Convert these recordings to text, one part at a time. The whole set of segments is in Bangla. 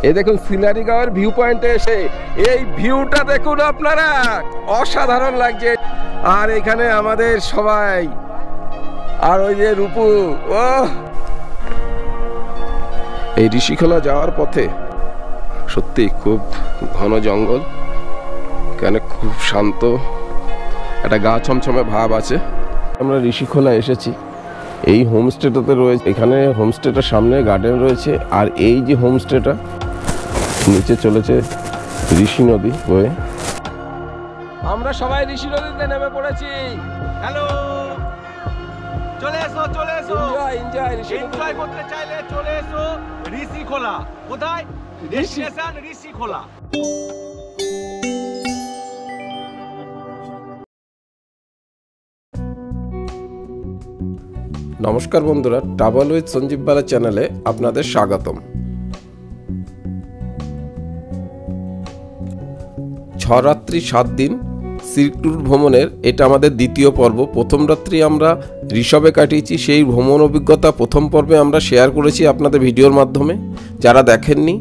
এই দেখুন সিলারিগাঁওয়ের ভিউ পয়েন্টে এসে এই ভিউটা দেখুন আপনারা, অসাধারণ লাগছে। আর এখানে আমাদের সবাই, আর ওই যে রূপু, ও এই ঋষিখোলা যাওয়ার পথে সত্যি খুব ঘন জঙ্গল, কেন খুব শান্ত, একটা গা ছমছমে ভাব আছে। আমরা ঋষিখোলা এসেছি, এই হোমস্টেটাতে রয়েছে, এখানে হোমস্টেটার সামনে গার্ডেন রয়েছে, আর এই যে হোমস্টেটা নিচে চলেছে ঋষি নদী হয়ে। আমরা সবাই ঋষি নদীতে নেমে পড়েছি। হ্যালো, চলে এসো চলে এসো, এনজয় করতে চাইলে চলে এসো ঋষিখোলা। কোথায়? ডেস্টিনেশন ঋষিখোলা। নমস্কার বন্ধুরা, ট্রাভেল উইথ সঞ্জীব বালা চ্যানেলে আপনাদের স্বাগতম। 6 রাত্রি 7 দিন সিল্ক ট্যুর ভ্রমণের এটা আমাদের দ্বিতীয় পর্ব। প্রথম রাত্রি আমরা ঋষভে কাটিয়েছি, সেই ভ্রমণ অভিজ্ঞতা প্রথম পর্বে আমরা শেয়ার করেছি আপনাদের ভিডিওর মাধ্যমে। যারা দেখেননি,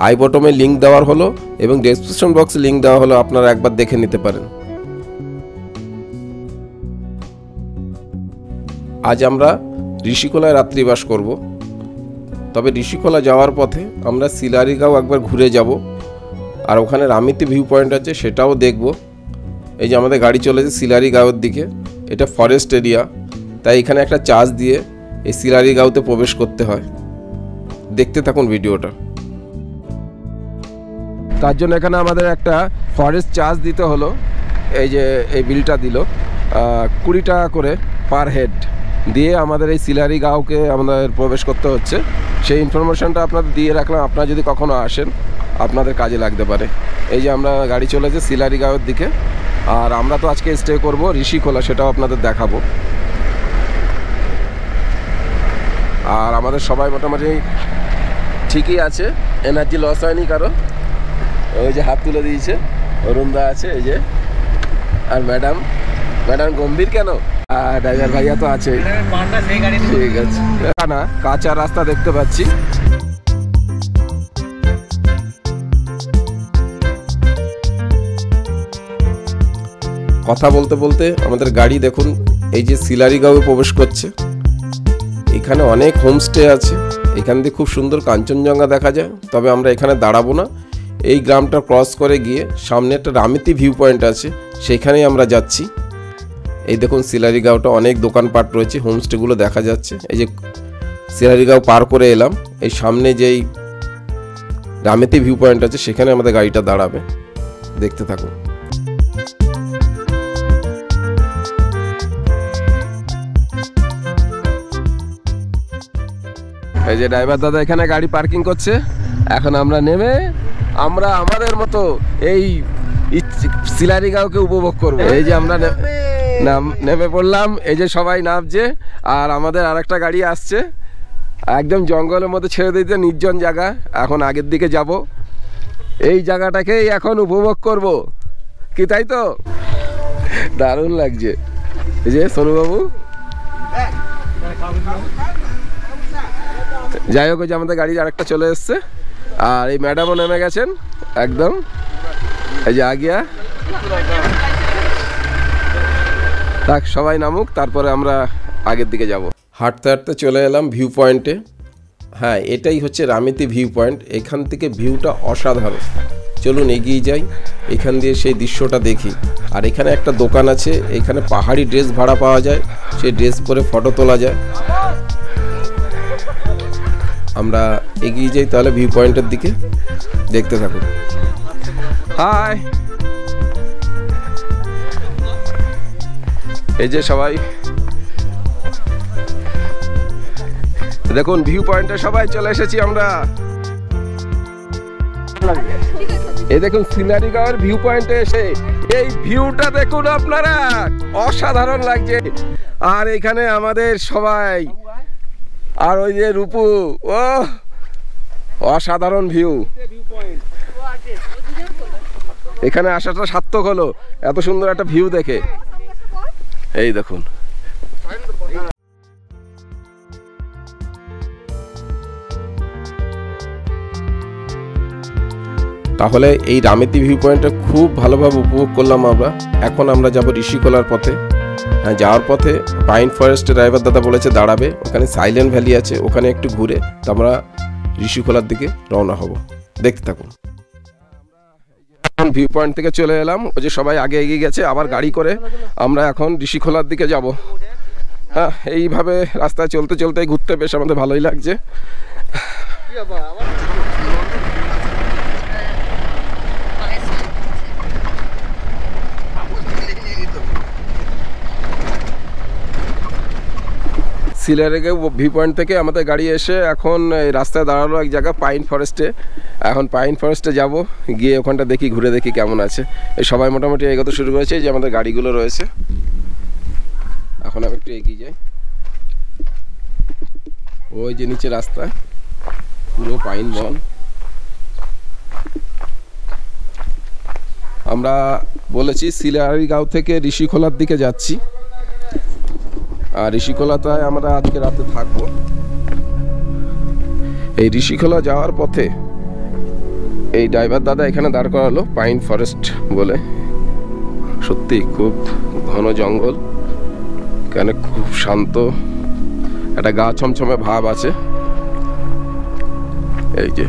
আই বটমে লিঙ্ক দেওয়ার হলো এবং ডেসক্রিপশন বক্সে লিঙ্ক দেওয়া হলো, আপনারা একবার দেখে নিতে পারেন। আজ আমরা ঋষিখোলায় রাত্রিবাস করব। তবে ঋষিখোলা যাওয়ার পথে আমরা সিলারিগাঁও একবার ঘুরে যাব, আর ওখানে রামিতি ভিউ পয়েন্ট আছে, সেটাও দেখব। এই যে আমাদের গাড়ি চলেছে সিলারিগাঁওয়ের দিকে, এটা ফরেস্ট এরিয়া, তাই এখানে একটা চার্জ দিয়ে এই সিলারিগাঁওতে প্রবেশ করতে হয়। দেখতে থাকুন ভিডিওটা। তার জন্য এখানে আমাদের একটা ফরেস্ট চার্জ দিতে হলো। এই যে এই বিলটা দিল 20 টাকা করে পার হেড দিয়ে আমাদের এই সিলারিগাঁওকে আমাদের প্রবেশ করতে হচ্ছে। সেই ইনফরমেশনটা আপনাদের দিয়ে রাখলাম, আপনারা যদি কখনো আসেন আপনাদের কাজে লাগতে পারে। এই যে আমরা গাড়ি চলেছে সিলারিগাঁওয়ের দিকে, আর আমরা তো আজকে স্টে করব ঋষিখোলা, সেটাও আপনাদের দেখাবো। আর আমাদের সবাই মোটামুটি ঠিকই আছে, এনার্জি লস হয়নি কারো। ওই যে হাত তুলে দিয়েছে অরুণদা আছে, এই যে, আর ম্যাডাম গম্ভীর কেন? আর ড্রাইভার ভাইয়া তো আছে। ঠিক আছে, না কাঁচা রাস্তা দেখতে পাচ্ছি। কথা বলতে বলতে আমাদের গাড়ি দেখুন এই যে সিলারিগাঁওয়ে প্রবেশ করছে। এখানে অনেক হোমস্টে আছে, এখান দিয়ে খুব সুন্দর কাঞ্চনজঙ্ঘা দেখা যায়। তবে আমরা এখানে দাঁড়াবো না, এই গ্রামটা ক্রস করে গিয়ে সামনে একটা রামিতি ভিউ পয়েন্ট আছে, সেখানেই আমরা যাচ্ছি। এই দেখুন সিলারিগাঁওটা অনেক দোকানপাট রয়েছে, হোমস্টেগুলো দেখা যাচ্ছে। এই যে সিলারিগাঁও পার করে এলাম, এই সামনে যেই রামিতি ভিউ পয়েন্ট আছে সেখানে আমাদের গাড়িটা দাঁড়াবে। দেখতে থাকুন। এই যে ড্রাইভার দাদা এখানে গাড়ি পার্কিং করছে। এখন আমরা নেমে আমরা আমাদের মতো এই সিলারিগাঁওকে উপভোগ করব। এই যে আমরা নেমে পড়লাম, এই যে সবাই নামছে, আর আমাদের আরেকটা গাড়ি আসছে একদম জঙ্গলের মধ্যে ছেড়ে দিতে, নির্জন জায়গা। এখন আগের দিকে যাব, এই জায়গাটাকেই এখন উপভোগ করব, কি তাই তো? দারুণ লাগছে। এই যে সোনুবাবু, যাই হোক, যে আমাদের গাড়ি আরেকটা চলে এসছে, আর এই ম্যাডামও নেমে গেছেন একদম। এই যে আগিয়া থাক, সবাই নামুক, তারপরে আমরা আগের দিকে যাব। হাঁটতে হাঁটতে চলে এলাম ভিউ পয়েন্টে। হ্যাঁ, এটাই হচ্ছে রামিতি ভিউ পয়েন্ট। এখান থেকে ভিউটা অসাধারণ। চলুন এগিয়ে যাই, এখান দিয়ে সেই দৃশ্যটা দেখি। আর এখানে একটা দোকান আছে, এখানে পাহাড়ি ড্রেস ভাড়া পাওয়া যায়, সেই ড্রেস পরে ফটো তোলা যায়। আমরা এগিয়ে যাই তাহলে ভিউ পয়েন্টের দিকে, দেখতে থাকুন। হাই, এই যে সবাই দেখুন ভিউ পয়েন্টে সবাই চলে এসেছি আমরা। এই দেখুন সিলারিগাঁওয়ের ভিউ পয়েন্টে এসে এই ভিউটা দেখুন আপনারা, অসাধারণ লাগছে। আর এখানে আমাদের সবাই, আর ওই যে রূপু, ও অসাধারণ ভিউ। এখানে আসাটা সার্থক হলো, এত সুন্দর একটা ভিউ দেখে। এই দেখুন, তাহলে এই রামেতি ভিউ পয়েন্টটা খুব ভালোভাবে উপভোগ করলাম আমরা। এখন আমরা যাব ঋষিখোলার পথে। হ্যাঁ, যাওয়ার পথে পাইন ফরেস্টের ড্রাইভার দাদা বলেছে দাঁড়াবে, ওখানে সাইলেন্ট ভ্যালি আছে, ওখানে একটু ঘুরে তো আমরা ঋষিখোলার দিকে রওনা হব। দেখতে থাকুন। এখন ভিউ পয়েন্ট থেকে চলে এলাম, ওই যে সবাই আগে এগিয়ে গেছে, আবার গাড়ি করে আমরা এখন ঋষিখোলার দিকে যাব। হ্যাঁ, এইভাবে রাস্তায় চলতে চলতে ঘুরতে বেশ আমাদের ভালোই লাগছে। সিলারিগা ভিউ পয়েন্ট থেকে আমাদের গাড়ি এসে এখন এই রাস্তায় দাঁড়ালো এক জায়গা পাইন ফরেস্টে। এখন পাইন ফরেস্টে যাব, গিয়ে ওখানটা দেখি, ঘুরে দেখি কেমন আছে। এই সবাই মোটামুটি এগোতে শুরু করেছে, যে আমাদের গাড়িগুলো রয়েছে। এখন আমি একটু এগিয়ে যাই। ওই যে নিচে রাস্তা, পুরো পাইন বন। আমরা বলেছি সিলারিগাঁও থেকে ঋষিখোলার দিকে যাচ্ছি, আর ঋষিখোলাটায় আমরা আজকে রাতে থাকবো। এই ঋষিখোলা যাওয়ার পথে এই ড্রাইভার দাদা এখানে দাঁড় করালো পাইন ফরেস্ট বলে। সত্যি খুব ঘন জঙ্গল, এখানে খুব শান্ত, একটা গা ছমছমে ভাব আছে। এই যে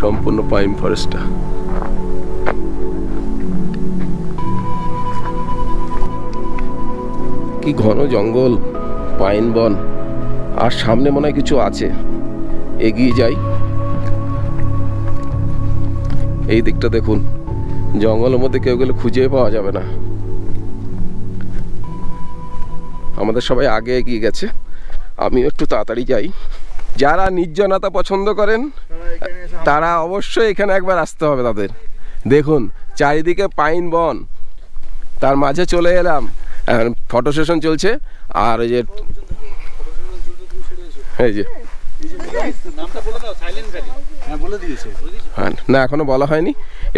সম্পূর্ণ পাইন ফরেস্টটা। কি ঘন জঙ্গল, পাইন বন, আর সামনে মনে হয় কিছু আছে। এগিয়ে যাই। এই দিকটা দেখুন, জঙ্গলের মধ্যে কেউ গেলে খুঁজে পাওয়া যাবে না। আমাদের সবাই আগে এগিয়ে গেছে, আমিও একটু তাড়াতাড়ি যাই। যারা নির্জনতা পছন্দ করেন তারা অবশ্যই এখানে একবার আসতে হবে তাদের। দেখুন চারিদিকে পাইন বন, তার মাঝে চলে এলাম। ফটো সেশন চলছে, আর এই যে না এখনো বলা হয়নি।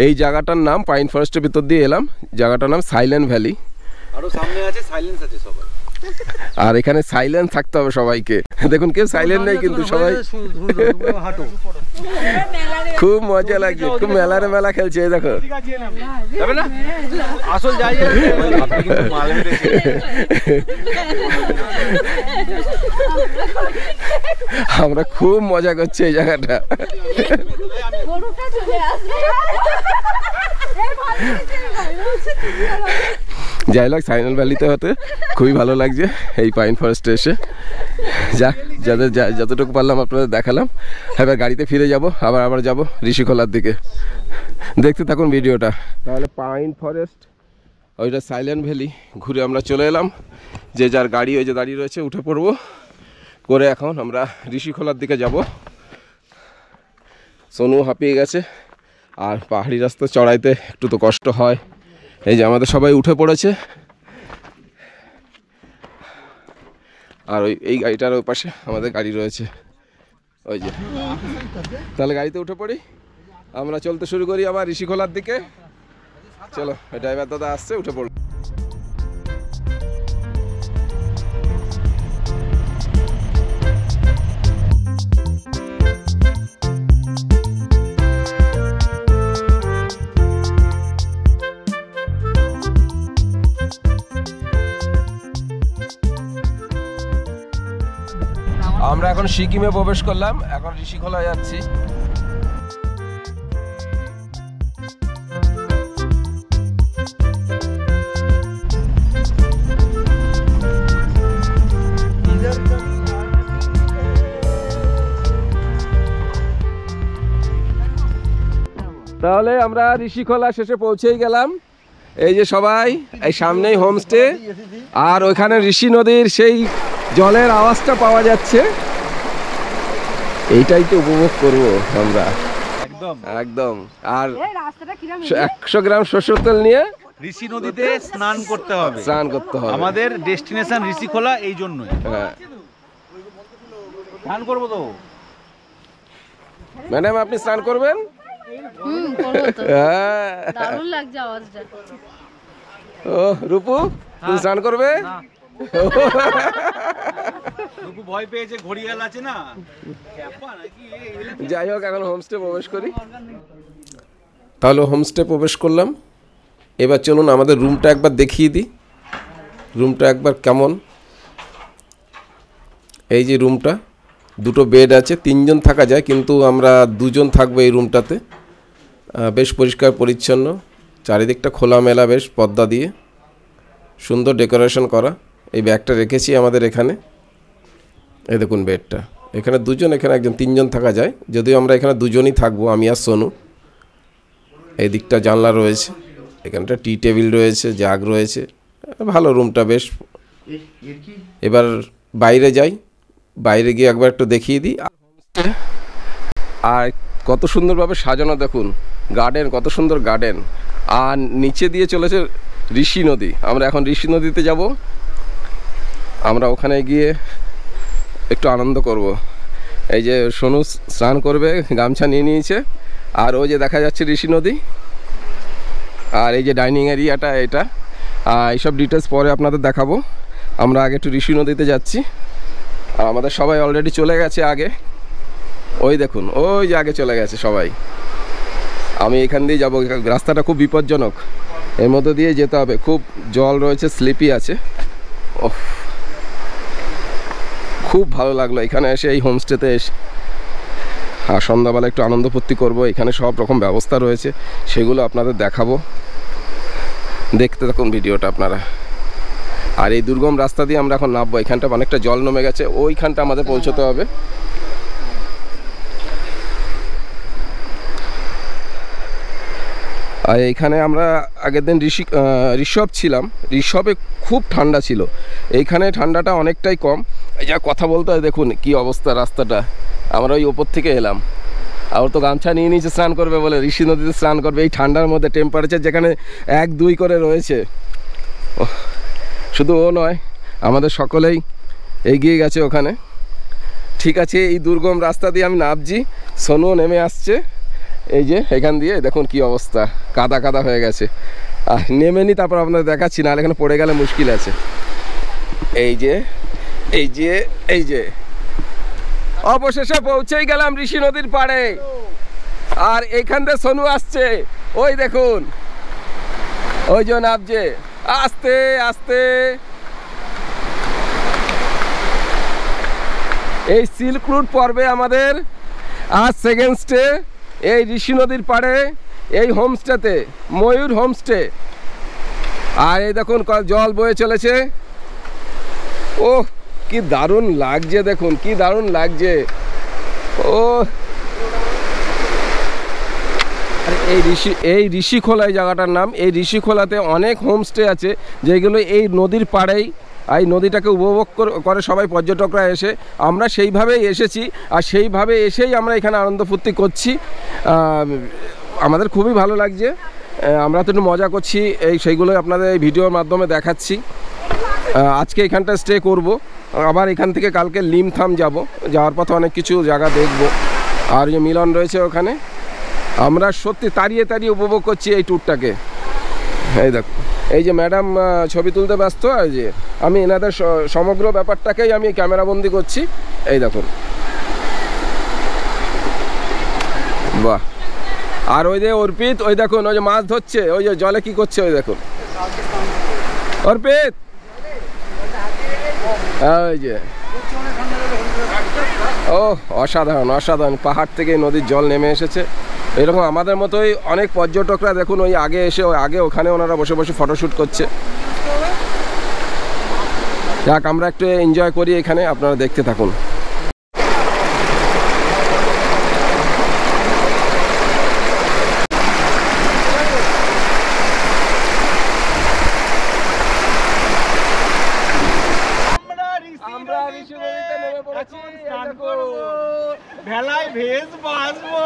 এই জায়গাটার নাম পাইন ফরেস্টের ভিতর দিয়ে এলাম, জায়গাটার নাম সাইলেন্ট ভ্যালি। আর এখানে সাইলেন্ট থাকতে হবে সবাইকে। দেখুন কেউ সাইলেন্ট নেই কিন্তু সবাই খুব মজা লাগছে, খুব মেলারে মেলা খেলছে। এই দেখো আমরা খুব মজা করছি এই জায়গাটা। যাই হোক, সাইলেন্ট ভ্যালিতে হতে খুবই ভালো লাগছে এই পাইন ফরেস্টে এসে। যাক, যতটুকু পারলাম আপনাদের দেখালাম। এবার গাড়িতে ফিরে যাব, আবার যাব ঋষিখোলার দিকে। দেখতে থাকুন ভিডিওটা। তাহলে পাইন ফরেস্ট, ওইটা সাইলেন্ট ভ্যালি ঘুরে আমরা চলে এলাম। যে যার গাড়ি ওই যে দাঁড়িয়ে রয়েছে, উঠে পড়বো করে এখন আমরা ঋষিখোলার দিকে যাব। সোনু হাঁপিয়ে গেছে, আর পাহাড়ি রাস্তা চড়াইতে একটু তো কষ্ট হয়। এই যে আমাদের সবাই উঠে পড়েছে, আর এই গাড়িটার ওই পাশে আমাদের গাড়ি রয়েছে ওই যে। তাহলে গাড়িতে উঠে পড়ি, আমরা চলতে শুরু করি আবার ঋষিখোলার দিকে। চলো, ড্রাইভার দাদা আসছে, উঠে পড়ো। আমরা এখন সিকিমে প্রবেশ করলাম, এখন ঋষিখোলা যাচ্ছি। তাহলে আমরা ঋষিখোলা শেষে পৌঁছেই গেলাম। এই যে সবাই, এই সামনেই হোমস্টে, আর ওইখানে ঋষি নদীর সেই জলের আওয়াজটা পাওয়া যাচ্ছে। এইটাই তো উপভোগ করবো আমরা একদম একদম। আর 100 গ্রাম সরষের তেল নিয়ে ঋষি নদীতে স্নান করতে হবে। আমাদের ডেস্টিনেশন ঋষিখোলা, এই জন্যই। হ্যাঁ, স্নান করবো তো। ম্যাডাম আপনি স্নান করবেন? দারুণ লাগছে আওয়াজটা। ও রূপু, তুমি স্নান করবে? রূপু ভয় পেয়েছে, ঘড়িয়াল আছে না। যাই হোক, এখন হোমস্টে প্রবেশ করি। তাহলে হোমস্টে প্রবেশ করলাম। এবার চলুন আমাদের রুমটা একবার দেখিয়ে দিই। রুমটা একবার কেমন। এই যে রুমটা, দুটো বেড আছে, 3 জন থাকা যায়, কিন্তু আমরা 2 জন থাকবো এই রুমটাতে। বেশ পরিষ্কার পরিচ্ছন্ন, চারিদিকটা খোলামেলা, বেশ পর্দা দিয়ে সুন্দর ডেকোরেশন করা। এই ব্যাগটা রেখেছি আমাদের এখানে। এই দেখুন বেডটা, এখানে 2 জন, এখানে 1 জন, 3 জন থাকা যায়। যদিও আমরা এখানে 2 জনই থাকবো, আমি আর সোনু। এই দিকটা জানলা রয়েছে, এখানটা টি টেবিল রয়েছে, জাগ রয়েছে, ভালো রুমটা বেশ। এবার বাইরে যাই, বাইরে গিয়ে একবার একটু দেখিয়ে দিই। আর কত সুন্দরভাবে সাজানো দেখুন, গার্ডেন, কত সুন্দর গার্ডেন। আর নিচে দিয়ে চলেছে ঋষি নদী। আমরা এখন ঋষি নদীতে যাব, আমরা ওখানে গিয়ে একটু আনন্দ করব। এই যে সোনু স্নান করবে, গামছা নিয়ে নিয়েছে। আর ওই যে দেখা যাচ্ছে ঋষি নদী, আর এই যে ডাইনিং এরিয়াটা, এটা এইসব ডিটেলস পরে আপনাদের দেখাবো। আমরা আগে একটু ঋষি নদীতে যাচ্ছি। আর আমাদের সবাই অলরেডি চলে গেছে আগে, ওই দেখুন, ওই যে আগে চলে গেছে সবাই। আমি এখান দিয়ে যাবো, রাস্তাটা খুব বিপজ্জনক, এর মধ্যে দিয়ে যেতে হবে। খুব জল রয়েছে, স্লিপি আছে। ওহ, খুব ভালো লাগলো এখানে এসে, এই হোমস্টেতে এসে। আর সন্ধ্যাবেলা একটু আনন্দ ফুর্তি করবো। এখানে সব রকম ব্যবস্থা রয়েছে, সেগুলো আপনাদের দেখাবো। দেখতে থাকুন ভিডিওটা আপনারা। আর এই দুর্গম রাস্তা দিয়ে আমরা এখন নামবো। এখানটা অনেকটা জল নেমে গেছে, ওইখানটা আমাদের পৌঁছতে হবে। আর এইখানে আমরা আগের দিন ঋষভ ছিলাম। ঋষভে খুব ঠান্ডা ছিল, এইখানে ঠান্ডাটা অনেকটাই কম। এই যা কথা বলতে হয়, দেখুন কি অবস্থা রাস্তাটা। আমরা ওই ওপর থেকে এলাম, আর তো গামছা নিয়ে নিচে স্নান করবে বলে, ঋষি নদীতে স্নান করবে এই ঠান্ডার মধ্যে। টেম্পারেচার যেখানে 1-2 করে রয়েছে। শুধু ও নয়, আমাদের সকলেই এগিয়ে গেছে ওখানে। ঠিক আছে, এই দুর্গম রাস্তা দিয়ে আমি নামছি, সোনু নেমে আসছে। এই যে এখান দিয়ে দেখুন কি অবস্থা, কাদা কাদা হয়ে গেছে। আর নেমে নি, তারপর আপনাদের দেখাচ্ছি, নাহলে এখানে পড়ে গেলে মুশকিল আছে। এই যে এই যে এই যে অবশেষে পৌঁছেই গেলাম ঋষি নদীর পাড়ে। আর এখান থেকে সোনু আসছে, ওই দেখুন, ওই যে নামছে আস্তে আস্তে। এই সিল্ক রুট পর্বে আমাদের আজ সেকেন্ড স্টে এই ঋষি নদীর পাড়ে, এই হোমস্টেতে, ময়ূর হোমস্টে। আর এই দেখুন জল বয়ে চলেছে। ওহ, কি দারুণ লাগছে, দেখুন কি দারুণ লাগছে। ও এই ঋষিখোলা এই জায়গাটার নাম। এই ঋষিখোলাতে অনেক হোমস্টে আছে, যেগুলো এই নদীর পাড়েই, এই নদীটাকে উপভোগ করে সবাই পর্যটকরা এসে। আমরা সেইভাবেই এসেছি, আর সেইভাবে এসেই আমরা এখানে আনন্দ ফুর্তি করছি। আমাদের খুবই ভালো লাগছে, আমরা তো একটু মজা করছি। সেইগুলোই আপনাদের এই ভিডিওর মাধ্যমে দেখাচ্ছি। আজকে এখানটা স্টে করব, আবার এখান থেকে কালকে লিমথাম যাব। যাওয়ার পথে অনেক কিছু জায়গা দেখব। আর যে মিলন রয়েছে ওখানে, আমরা সত্যি তাড়িয়ে তাড়িয়ে উপভোগ করছি এই ট্যুরটাকে। এই দেখো, এই যে ম্যাডাম ছবি তুলতে ব্যস্ত, আর যে আমি এনাদের সমগ্র ব্যাপারটাকেই আমি ক্যামেরাবন্দি করছি। এই দেখুন, বাহ। আর ওই যে অর্পিত, ওই দেখুন, ওই যে মাছ ধরছে, ওই যে জলে কি করছে, ওই দেখুন অর্পিত। ওই যে, ও অসাধারণ অসাধারণ, পাহাড় থেকে নদীর জল নেমে এসেছে। এরকম আমাদের মতোই অনেক পর্যটকরা দেখুন, ওই আগে এসে আগে ওখানে ওনারা বসে বসে ফটোশ্যুট করছে। যাক, আমরা একটু এনজয় করি এখানে, আপনারা দেখতে থাকুন। ভেলায় ভেজ বাঁচবো।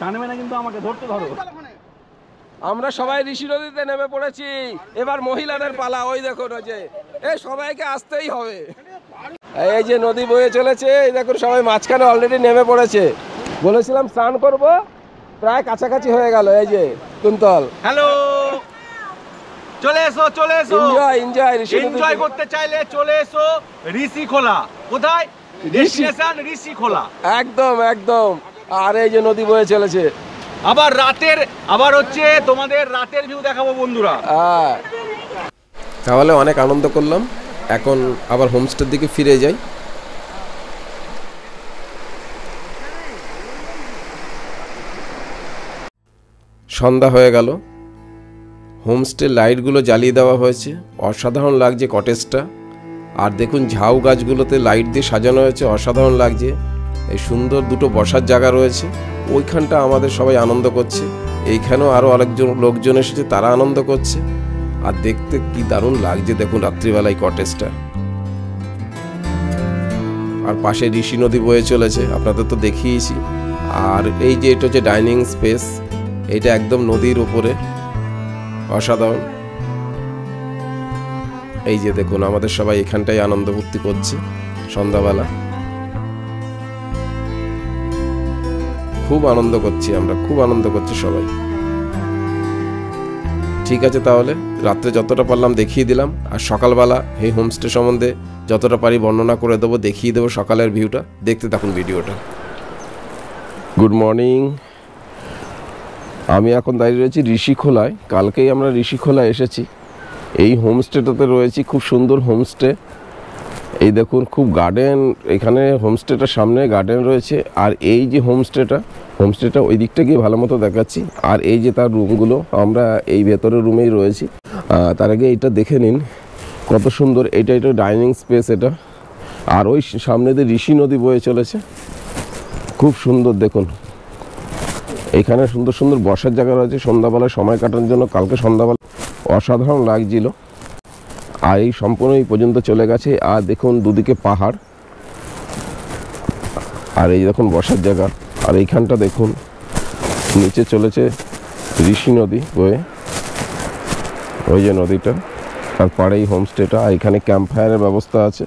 টানবে না কিন্তু, আমাকে ধরতে ধরো। আমরা সবাই ঋষি নদীতে নেমে পড়েছি। এবার মহিলাদের পালা। ওই দেখুন, ওই যে এই সবাইকে আসতেই হবে। এই যে নদী বয়ে চলেছে, এই দেখুন সবাই মাঝখানে অলরেডি নেমে পড়েছে। বলেছিলাম স্নান করব, প্রায় কাছাকাছি হয়ে গেল। এই যে কুন্তল, হ্যালো, চলে এসো এনজয় এনজয় এনজয় করতে চাইলে চলে এসো ঋষিখোলা। কোথায়? ডেস্টিনেশন ঋষিখোলা। একদম একদম। আর এই যে নদী বয়ে চলেছে। আবার হচ্ছে তোমাদের রাতের ভিউ দেখাবো বন্ধুরা। তাহলে অনেক আনন্দ করলাম, এখন আবার হোমস্টের দিকে ফিরে যাই। সন্ধ্যা হয়ে গেল, হোমস্টের লাইটগুলো জ্বালিয়ে দেওয়া হয়েছে, অসাধারণ লাগছে কটেজটা। আর দেখুন ঝাউ গাছগুলোতে লাইট দিয়ে সাজানো হয়েছে, অসাধারণ লাগছে। এই সুন্দর দুটো বসার জায়গা রয়েছে, ওইখানটা আমাদের সবাই আনন্দ করছে। এইখানেও আরও অনেকজন লোকজন এসেছে, তারা আনন্দ করছে। আর দেখতে কি দারুণ লাগছে দেখুন রাত্রিবেলায় কটেজটা। আর পাশে ঋষি নদী বয়ে চলেছে, আপনাদের তো দেখিয়েছি। আর এই যে এটা হচ্ছে ডাইনিং স্পেস, এটা একদম নদীর উপরে, অসাধারণ। এই যে দেখুন আমাদের সবাই এখানটাই আনন্দ ফুর্তি করছে সন্ধ্যাবেলা। খুব আনন্দ করছি আমরা, খুব আনন্দ করছি সবাই। ঠিক আছে, তাহলে রাত্রে যতটা পারলাম দেখিয়ে দিলাম, আর সকালবেলা এই হোমস্টে সম্বন্ধে যতটা পারি বর্ণনা করে দেবো, দেখিয়ে দেবো সকালের ভিউটা। দেখতে থাকুন ভিডিওটা। Good morning. আমি এখন দাঁড়িয়ে রয়েছি ঋষিখোলায়। কালকেই আমরা ঋষিখোলায় এসেছি। এই হোমস্টেটাতে রয়েছি, খুব সুন্দর হোমস্টে। এই দেখুন খুব গার্ডেন, এখানে হোমস্টেটার সামনে গার্ডেন রয়েছে। আর এই যে হোমস্টেটা ওই দিকটা গিয়ে ভালো মতো দেখাচ্ছি। আর এই যে তার রুমগুলো, আমরা এই ভেতরের রুমেই রয়েছি। তার আগে এইটা দেখে নিন কত সুন্দর। এটা ডাইনিং স্পেস এটা। আর ওই সামনে দিয়ে ঋষি নদী বয়ে চলেছে, খুব সুন্দর দেখুন। এখানে সুন্দর সুন্দর বসার জায়গা রয়েছে সন্ধ্যাবেলায় সময় কাটানোর জন্য। কালকে সন্ধ্যাবেলা অসাধারণ লাগছিল। আর এই সম্পূর্ণ এই পর্যন্ত চলে গেছে। আর দেখুন দুদিকে পাহাড়, আর এই দেখুন বসার জায়গা। আর এইখানটা দেখুন নিচে চলেছে ঋষি নদী বয়ে, ওই যে নদীটা। আর পাড়ে এই হোমস্টেটা। আর এখানে ক্যাম্প ফায়ারের ব্যবস্থা আছে,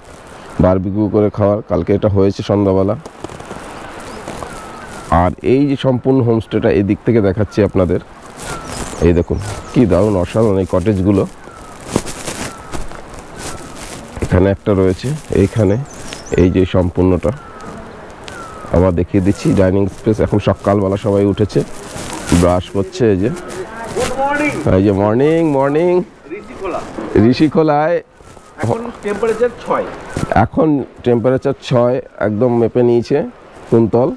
বারবিকিউ করে খাওয়ার। কালকে এটা হয়েছে সন্ধ্যাবেলা। আর এই যে সম্পূর্ণ হোমস্টেটা এই দিক থেকে দেখাচ্ছি আপনাদের। এই দেখুন কি দারুণ অসাধারণ এই কটেজগুলো। এখানে একটা রয়েছে, এইখানে এই যে সম্পূর্ণটা আবার দেখিয়ে দিচ্ছি ডাইনিং স্পেস। এখন সকালবেলা সবাই উঠেছে, ব্রাশ করছে। এই যে মর্নিং ঋষিখোলায় এখন টেম্পারেচার 6। এখন টেম্পারেচার 6 একদম মেপে নিয়েছে কুন্তল।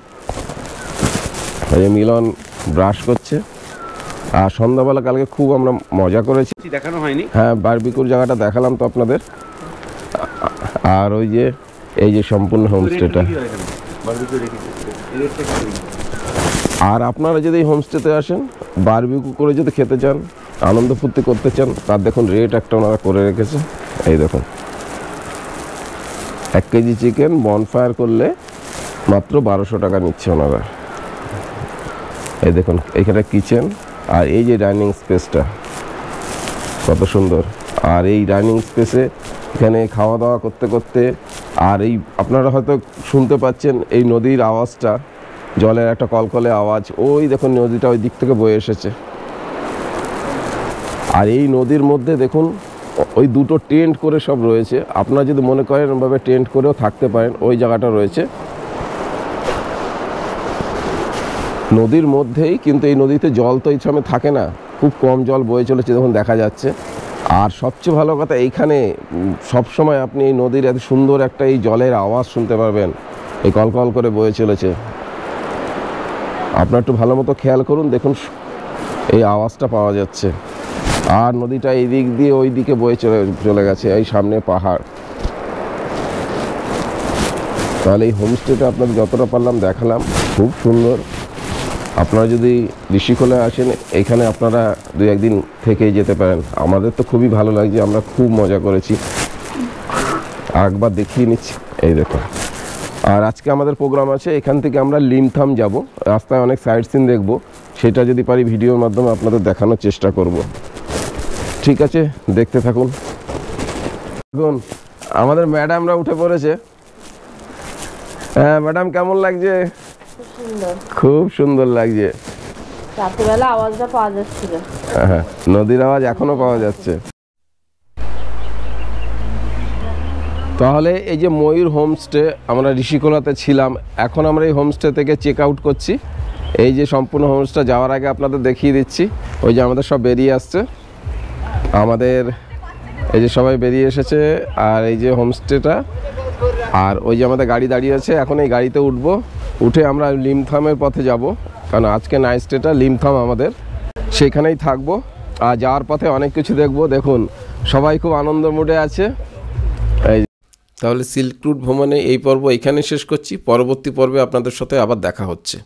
এই মিলন ব্রাশ করছে। আর সন্ধ্যাবেলা কালকে খুব আমরা মজা করেছি, দেখানো হয়নি। হ্যাঁ, বারবিকিউর জায়গাটা দেখালাম তো আপনাদের। আর ওই যে এই যে সম্পূর্ণ হোমস্টেটা। আর আপনারা যদি এই হোমস্টেতে আসেন, বারবিকিউ করে যদি খেতে চান, আনন্দ ফুর্তি করতে চান, তার দেখুন রেট একটা ওনারা করে রেখেছে। এই দেখুন 1 কেজি চিকেন বনফায়ার করলে মাত্র 1200 টাকা নিচ্ছে ওনারা। এই দেখুন এখানে কিচেন। আর এই যে ডাইনিং স্পেসটা কত সুন্দর। আর এই ডাইনিং স্পেসে এখানে খাওয়া দাওয়া করতে করতে, আর এই আপনারা হয়তো শুনতে পাচ্ছেন এই নদীর আওয়াজটা, জলের একটা কলকলে আওয়াজ। ওই দেখুন নদীটা ওই দিক থেকে বয়ে এসেছে। আর এই নদীর মধ্যে দেখুন ওই দুটো টেন্ট করে সব রয়েছে। আপনারা যদি মনে করেন ওইভাবে টেন্ট করেও থাকতে পারেন, ওই জায়গাটা রয়েছে নদীর মধ্যেই। কিন্তু এই নদীতে জল তো এই সময় থাকে না, খুব কম জল বয়ে চলেছে দেখুন দেখা যাচ্ছে। আর সবচেয়ে ভালো কথা, এইখানে সবসময় আপনি এই নদীর এত সুন্দর একটা এই জলের আওয়াজ শুনতে পারবেন, এই কলকল করে বয়ে চলেছে। আপনার একটু ভালো মতো খেয়াল করুন, দেখুন এই আওয়াজটা পাওয়া যাচ্ছে। আর নদীটা এই দিক দিয়ে ওই দিকে বয়ে চলে গেছে, এই সামনে পাহাড়। তাহলে এই হোমস্টেটা আপনাদের যতটা পারলাম দেখালাম, খুব সুন্দর। আপনারা যদি ঋষিখোলায় আসেন, এখানে আপনারা 2-1 দিন থেকেই যেতে পারেন। আমাদের তো খুবই ভালো লাগছে, আমরা খুব মজা করেছি। একবার দেখিয়ে নিচ্ছি, এই দেখো। আর আজকে আমাদের প্রোগ্রাম আছে, এখান থেকে আমরা লিমথাম যাব, রাস্তায় অনেক সাইট সিন দেখব। সেটা যদি পারি ভিডিওর মাধ্যমে আপনাদের দেখানোর চেষ্টা করব। ঠিক আছে, দেখতে থাকুন। দেখুন আমাদের ম্যাডামরা উঠে পড়েছে। হ্যাঁ ম্যাডাম, কেমন লাগছে? খুব সুন্দর লাগছে। রাত্রিবেলা আওয়াজটা পাওয়া যাচ্ছিল। হ্যাঁ, নদীর আওয়াজ এখনো পাওয়া যাচ্ছে। তাহলে এই যে ময়ূর হোমস্টে, আমরা ঋষিকোলাতে ছিলাম, এখন আমরা এই হোমস্টে থেকে চেক আউট করছি। এই যে সম্পূর্ণ হোমস্টে যাওয়ার আগে আপনাদের দেখিয়ে দিচ্ছি, ওই যে আমাদের সব বেরিয়ে আসছে, আমাদের এই যে সবাই বেরিয়ে এসেছে, আর এই যে হোমস্টেটা, আর ওই যে আমাদের গাড়ি দাঁড়িয়ে আছে। এখন এই গাড়িতে উঠবো, উঠে আমরা লিমথামের পথে যাব, কারণ আজকে নাইট স্টেটা লিমথাম আমাদের, সেখানেই থাকবো। আর যাওয়ার পথে অনেক কিছু দেখবো। দেখুন সবাই খুব আনন্দ মুডে আছে। এই তাহলে সিল্ক রুট ভ্রমণে এই পর্ব এখানে শেষ করছি, পরবর্তী পর্বে আপনাদের সাথে আবার দেখা হচ্ছে।